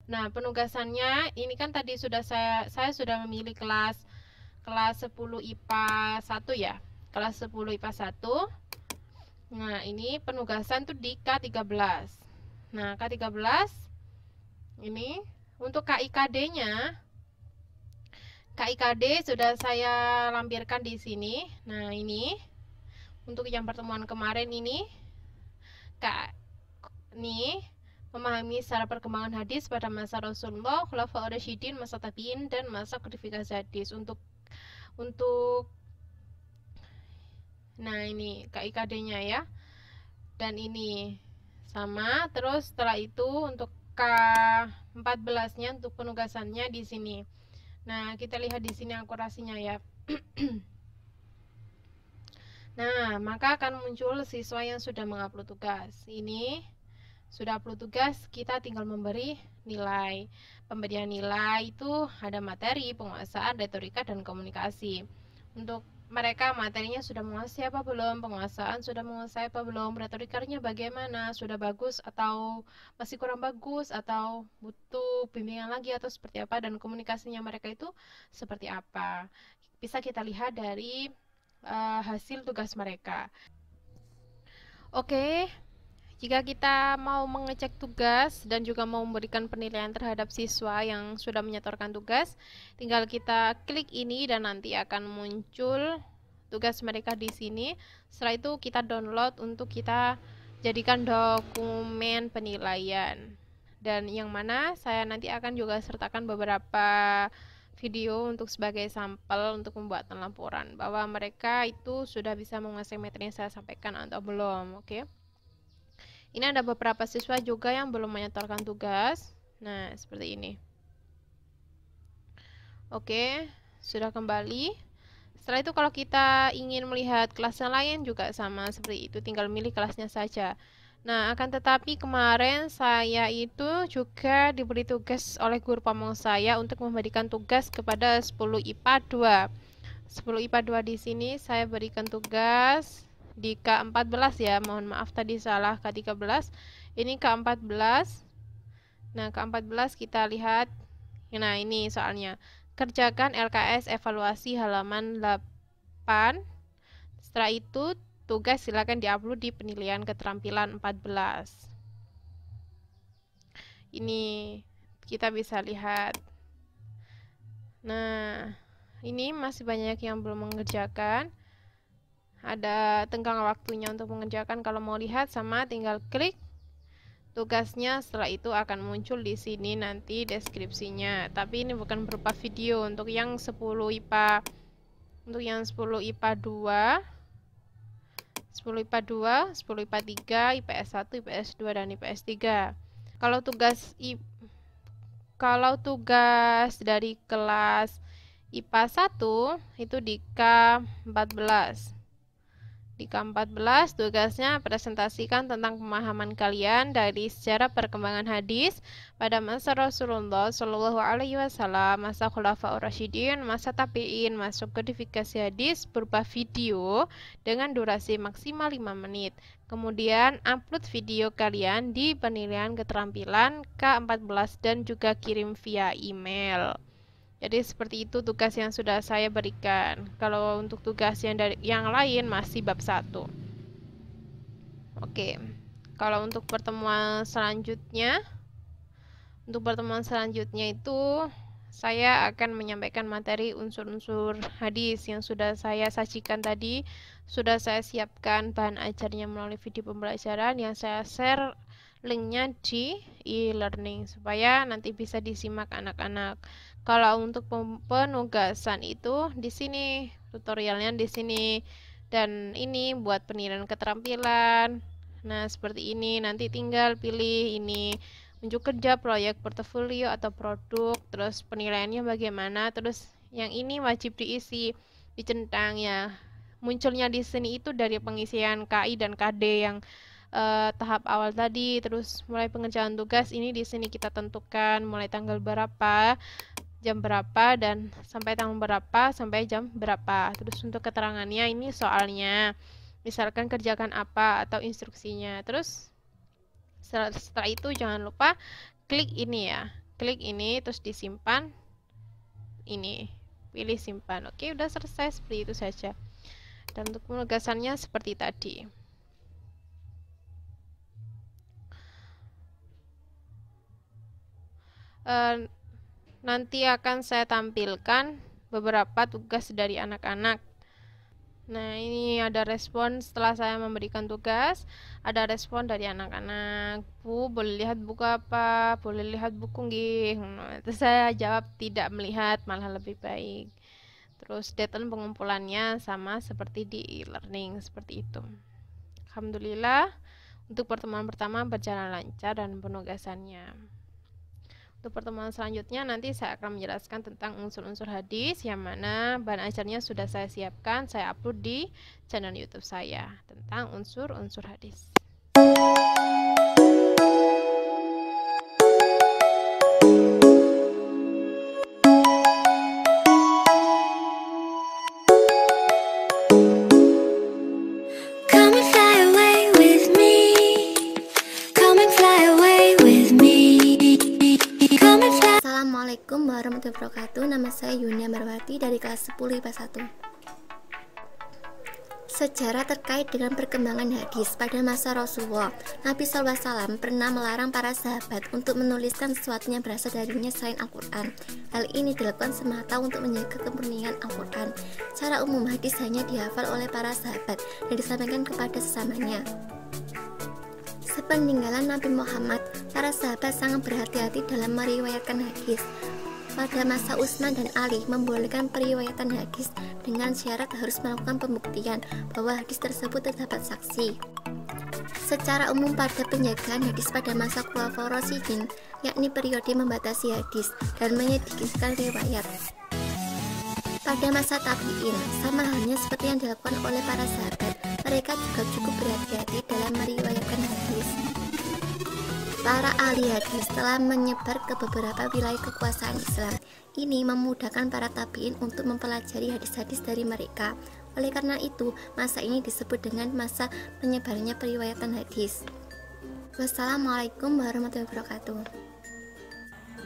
Nah, penugasannya ini kan tadi sudah saya sudah memilih kelas 10 IPA 1 ya. Kelas 10 IPA 1. Nah, ini penugasan tuh di K13. Nah, K13 ini untuk KIKD-nya. KIKD sudah saya lampirkan di sini. Nah, ini untuk yang pertemuan kemarin ini Kak nih memahami secara perkembangan hadis pada masa Rasulullah, Khulafaur Rasyidin, masa tabi'in, dan masa kodifikasi hadis. Untuk nah ini KIKD-nya ya. Dan ini sama. Terus setelah itu untuk K14-nya untuk penugasannya di sini. Nah, kita lihat di sini akurasinya ya. Nah, maka akan muncul siswa yang sudah mengupload tugas. Ini sudah upload tugas, kita tinggal memberi nilai. Pemberian nilai itu ada materi, penguasaan, retorika, dan komunikasi. Untuk mereka materinya sudah menguasai apa belum, penguasaan sudah menguasai apa belum, retorikanya bagaimana, sudah bagus atau masih kurang bagus, atau butuh bimbingan lagi atau seperti apa, dan komunikasinya mereka itu seperti apa. Bisa kita lihat dari hasil tugas mereka. Oke, jika kita mau mengecek tugas dan juga mau memberikan penilaian terhadap siswa yang sudah menyetorkan tugas, tinggal kita klik ini dan nanti akan muncul tugas mereka di sini. Setelah itu kita download untuk kita jadikan dokumen penilaian. Dan yang mana saya nanti akan juga sertakan beberapa video untuk sebagai sampel untuk pembuatan laporan bahwa mereka itu sudah bisa menguasai materi yang saya sampaikan atau belum. Oke. Ini ada beberapa siswa juga yang belum menyetorkan tugas. Nah, seperti ini. Oke, sudah kembali. Setelah itu kalau kita ingin melihat kelas yang lain juga sama seperti itu, tinggal milih kelasnya saja. Nah, akan tetapi kemarin saya itu juga diberi tugas oleh guru pamong saya untuk memberikan tugas kepada 10 IPA 2. 10 IPA 2 di sini saya berikan tugas di K14 ya, mohon maaf tadi salah K13. Ini K14. Nah, K14 kita lihat. Nah, ini soalnya. Kerjakan LKS evaluasi halaman 8. Setelah itu tugas silakan diupload di penilaian keterampilan 14. Ini kita bisa lihat. Nah, ini masih banyak yang belum mengerjakan. Ada tenggang waktunya untuk mengerjakan. Kalau mau lihat sama tinggal klik tugasnya, setelah itu akan muncul di sini nanti deskripsinya. Tapi ini bukan berupa video. Untuk yang 10 IPA 2, 10 IPA 2, 10 IPA 3, IPS 1, IPS 2, dan IPS 3. Kalau tugas dari kelas IPA 1 itu di K14. Di K14 tugasnya presentasikan tentang pemahaman kalian dari sejarah perkembangan hadis pada masa Rasulullah Shallallahu Alaihi Wasallam, masa Khulafaur Rasyidin, masa tabi'in, masuk kodifikasi hadis berupa video dengan durasi maksimal 5 menit. Kemudian upload video kalian di penilaian keterampilan K14 dan juga kirim via email. Jadi seperti itu tugas yang sudah saya berikan. Kalau untuk tugas yang lain masih bab 1. Oke. Kalau untuk pertemuan selanjutnya itu saya akan menyampaikan materi unsur-unsur hadis yang sudah saya sajikan tadi. Sudah saya siapkan bahan ajarnya melalui video pembelajaran yang saya share linknya di e-learning supaya nanti bisa disimak anak-anak. Kalau untuk penugasan itu di sini tutorialnya di sini, dan ini buat penilaian keterampilan. Nah, seperti ini nanti tinggal pilih ini unjuk kerja, proyek, portofolio atau produk, terus penilaiannya bagaimana, terus yang ini wajib diisi, dicentang ya. Munculnya di sini itu dari pengisian KI dan KD yang tahap awal tadi, terus mulai pengerjaan tugas ini di sini kita tentukan mulai tanggal berapa, jam berapa, dan sampai tanggal berapa sampai jam berapa. Terus untuk keterangannya ini soalnya misalkan kerjakan apa atau instruksinya. Terus setelah itu jangan lupa klik ini ya, klik ini terus disimpan, ini pilih simpan. Oke, udah selesai, seperti itu saja. Dan untuk penugasannya seperti tadi. Nanti akan saya tampilkan beberapa tugas dari anak-anak. Nah, ini ada respon setelah saya memberikan tugas. Ada respon dari anak-anak. Bu, boleh lihat buku apa? Boleh lihat buku nggih. Nah, itu saya jawab tidak melihat, malah lebih baik. Terus deadline pengumpulannya sama seperti di e-learning, seperti itu. Alhamdulillah, untuk pertemuan pertama berjalan lancar dan penugasannya. Untuk pertemuan selanjutnya nanti saya akan menjelaskan tentang unsur-unsur hadis, yang mana bahan ajarnya sudah saya siapkan, saya upload di channel YouTube saya tentang unsur-unsur hadis. Assalamualaikum warahmatullahi wabarakatuh. Nama saya Yunia Marwati dari kelas 10 IPA 1. Sejarah terkait dengan perkembangan hadis pada masa Rasulullah. Nabi SAW pernah melarang para sahabat untuk menuliskan sesuatu yang berasal darinya selain Al-Quran. Hal ini dilakukan semata untuk menjaga kemurnian Al-Quran. Secara umum hadis hanya dihafal oleh para sahabat dan disampaikan kepada sesamanya. Sepeninggalan Nabi Muhammad, para sahabat sangat berhati-hati dalam meriwayatkan hadis. Pada masa Utsman dan Ali membolehkan periwayatan hadis dengan syarat harus melakukan pembuktian bahwa hadis tersebut terdapat saksi. Secara umum pada penjagaan hadis pada masa Khulafaur Rasyidin, yakni periode membatasi hadis dan menyedikitkan riwayat. Pada masa tabi'in, sama halnya seperti yang dilakukan oleh para sahabat, mereka juga cukup berhati-hati dalam meriwayatkan hadis. Para ahli hadis telah menyebar ke beberapa wilayah kekuasaan Islam. Ini memudahkan para tabi'in untuk mempelajari hadis-hadis dari mereka. Oleh karena itu, masa ini disebut dengan masa penyebarannya periwayatan hadis. Wassalamualaikum warahmatullahi wabarakatuh.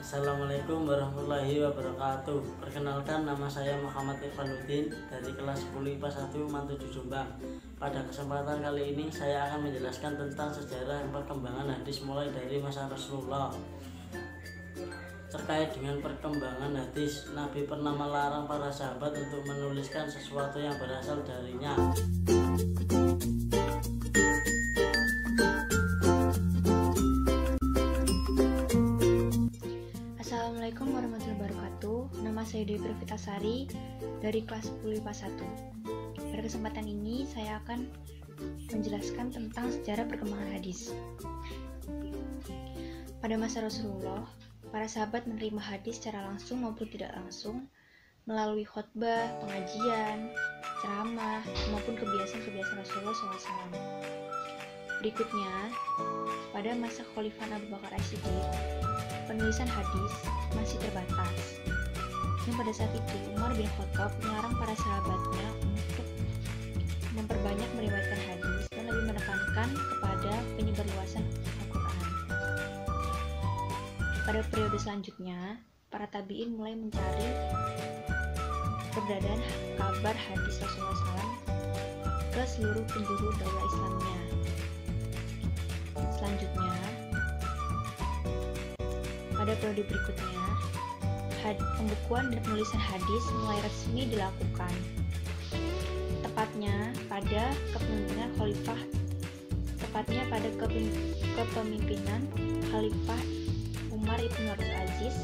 Assalamualaikum warahmatullahi wabarakatuh. Perkenalkan, nama saya Muhammad Irfanuddin dari kelas 10 IPA 1 Mantuju Jombang. Pada kesempatan kali ini saya akan menjelaskan tentang sejarah perkembangan hadis mulai dari masa Rasulullah. Terkait dengan perkembangan hadis, Nabi pernah melarang para sahabat untuk menuliskan sesuatu yang berasal darinya. Assalamualaikum warahmatullahi wabarakatuh. Nama saya Dewi Pravitasari dari kelas 10 IPA 1. Pada kesempatan ini saya akan menjelaskan tentang sejarah perkembangan hadis. Pada masa Rasulullah, para sahabat menerima hadis secara langsung maupun tidak langsung melalui khutbah, pengajian, ceramah, maupun kebiasaan-kebiasaan Rasulullah SAW. Berikutnya, pada masa Khalifah Abu Bakar As-Siddiq, penulisan hadis masih terbatas. Dan pada saat itu, Umar bin Khattab melarang para sahabatnya untuk memperbanyak meriwayatkan hadis dan lebih menekankan kepada penyebarluasan Al-Quran. Pada periode selanjutnya, para tabi'in mulai mencari keberadaan kabar hadis Rasulullah SAW ke seluruh penjuru daulah Islamnya. Selanjutnya, pada periode berikutnya, pembukuan dan penulisan hadis mulai resmi dilakukan. Tepatnya pada kepemimpinan Khalifah Umar ibn Abdul Aziz,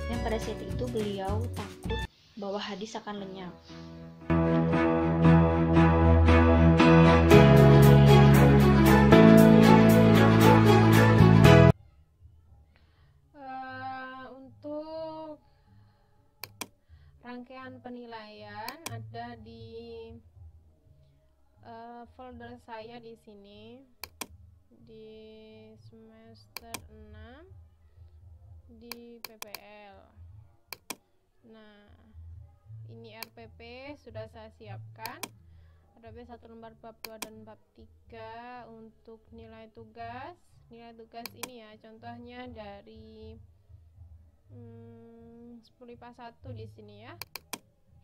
yang pada saat itu beliau takut bahwa hadis akan lenyap. Rangkaian penilaian ada di folder saya di sini di semester 6 di PPL. Nah, ini RPP sudah saya siapkan. Ada B1 lembar bab 2 dan bab 3 untuk nilai tugas. Nilai tugas ini ya, contohnya dari 10 IPA 1 di sini ya.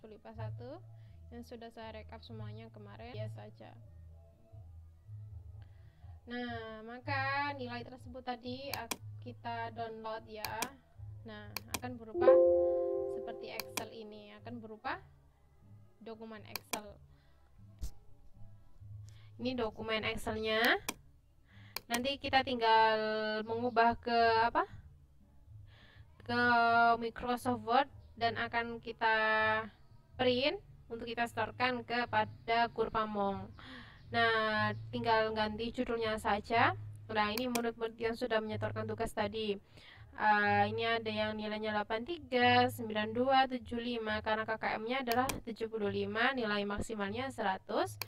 10 IPA 1 yang sudah saya rekap semuanya kemarin ya saja. Nah, maka nilai tersebut tadi kita download ya. Nah, akan berupa seperti Excel ini, akan berupa dokumen Excel. Ini dokumen Excelnya. Nanti kita tinggal mengubah ke apa? Ke Microsoft Word dan akan kita print untuk kita setorkan kepada Gurpamong. Nah, tinggal ganti judulnya saja. Nah, ini murid-murid yang sudah menyetorkan tugas tadi. Ini ada yang nilainya 83, 92, 75 karena KKM-nya adalah 75, nilai maksimalnya 100.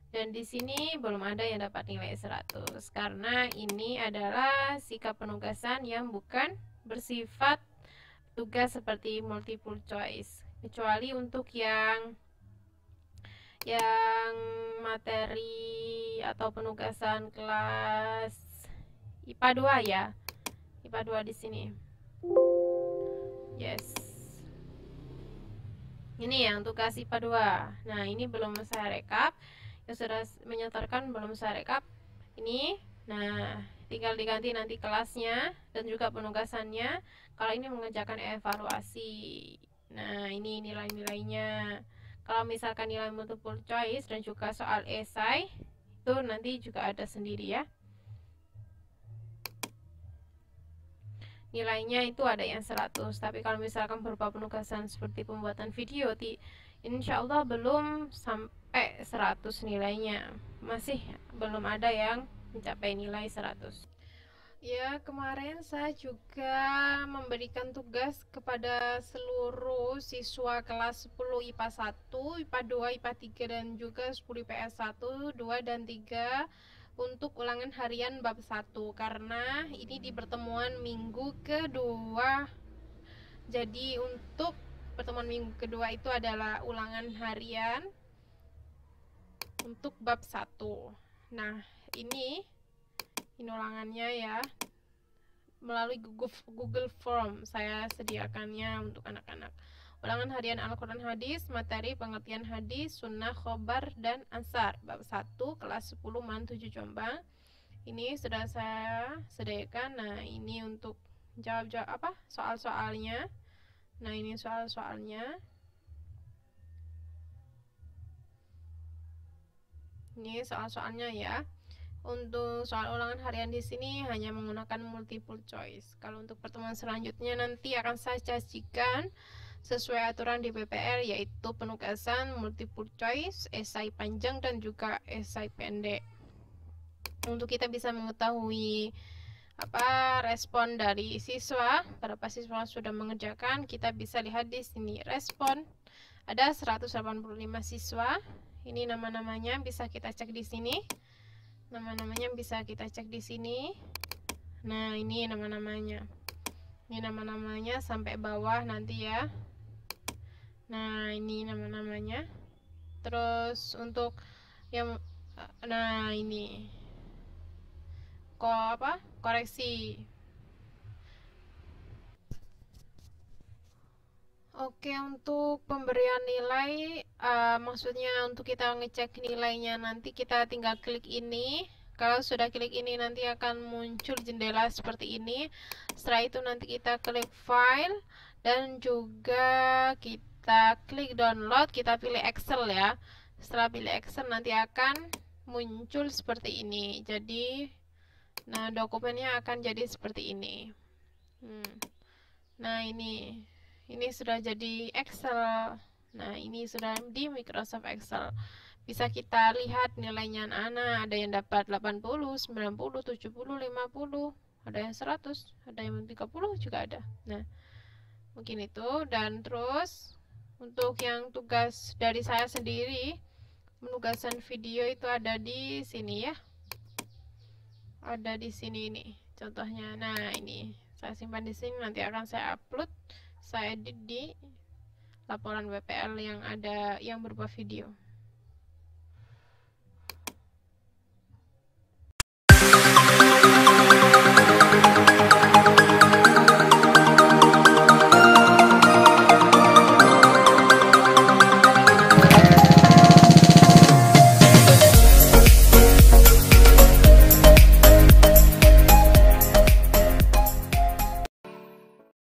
Dan di sini belum ada yang dapat nilai 100 karena ini adalah sikap penugasan yang bukan bersifat tugas seperti multiple choice, kecuali untuk yang materi atau penugasan kelas IPA 2 ya. IPA 2 di sini. Yes. Ini yang tugas IPA 2. Nah, ini belum saya rekap. Yang sudah menyetorkan belum saya rekap. Ini. Nah, tinggal diganti nanti kelasnya dan juga penugasannya. Kalau ini mengerjakan evaluasi. Nah, ini nilai-nilainya. Kalau misalkan nilai multiple choice dan juga soal esai, itu nanti juga ada sendiri ya. Nilainya itu ada yang 100, tapi kalau misalkan berupa penugasan seperti pembuatan video, insya Allah belum sampai 100 nilainya. Masih belum ada yang mencapai nilai 100. Ya, kemarin saya juga memberikan tugas kepada seluruh siswa kelas 10 IPA 1, IPA 2, IPA 3, dan juga 10 IPS 1, 2, dan 3 untuk ulangan harian bab 1 karena ini di pertemuan minggu kedua. Jadi untuk pertemuan minggu kedua itu adalah ulangan harian untuk bab 1. Nah, ini ulangannya ya, melalui Google Form saya sediakannya untuk anak-anak. Ulangan harian Al-Quran Hadis, materi pengertian hadis, sunnah, khobar, dan ansar bab 1 kelas 10 MAN 7 Jombang. Ini sudah saya sediakan. Nah, ini untuk jawab-jawab apa? Soal-soalnya. Nah, ini soal-soalnya. Ini soal-soalnya ya. Untuk soal ulangan harian di sini hanya menggunakan multiple choice. Kalau untuk pertemuan selanjutnya nanti akan saya sajikan sesuai aturan di PPR, yaitu penugasan multiple choice, esai panjang dan juga esai pendek. Untuk kita bisa mengetahui apa respon dari siswa, berapa siswa sudah mengerjakan, kita bisa lihat di sini respon. Ada 185 siswa. Ini nama-namanya bisa kita cek di sini. Nama-namanya bisa kita cek di sini. Nah, ini nama-namanya. Ini nama-namanya sampai bawah nanti ya. Nah, ini nama-namanya. Terus untuk yang ini koreksi. Oke, untuk pemberian nilai, maksudnya untuk kita ngecek nilainya nanti kita tinggal klik ini. Kalau sudah klik ini nanti akan muncul jendela seperti ini. Setelah itu nanti kita klik file dan juga kita klik download, kita pilih Excel ya. Setelah pilih Excel nanti akan muncul seperti ini. Jadi, nah dokumennya akan jadi seperti ini. Nah, ini sudah jadi Excel. Nah, ini sudah di Microsoft Excel. Bisa kita lihat nilainya anak-anak. Ada yang dapat 80, 90, 70, 50. Ada yang 100, ada yang 30 juga ada. Nah, mungkin itu. Dan terus, untuk yang tugas dari saya sendiri, penugasan video itu ada di sini ya. Ada di sini ini contohnya. Nah, ini saya simpan di sini, nanti akan saya upload, saya edit di laporan PPL yang ada yang berupa video.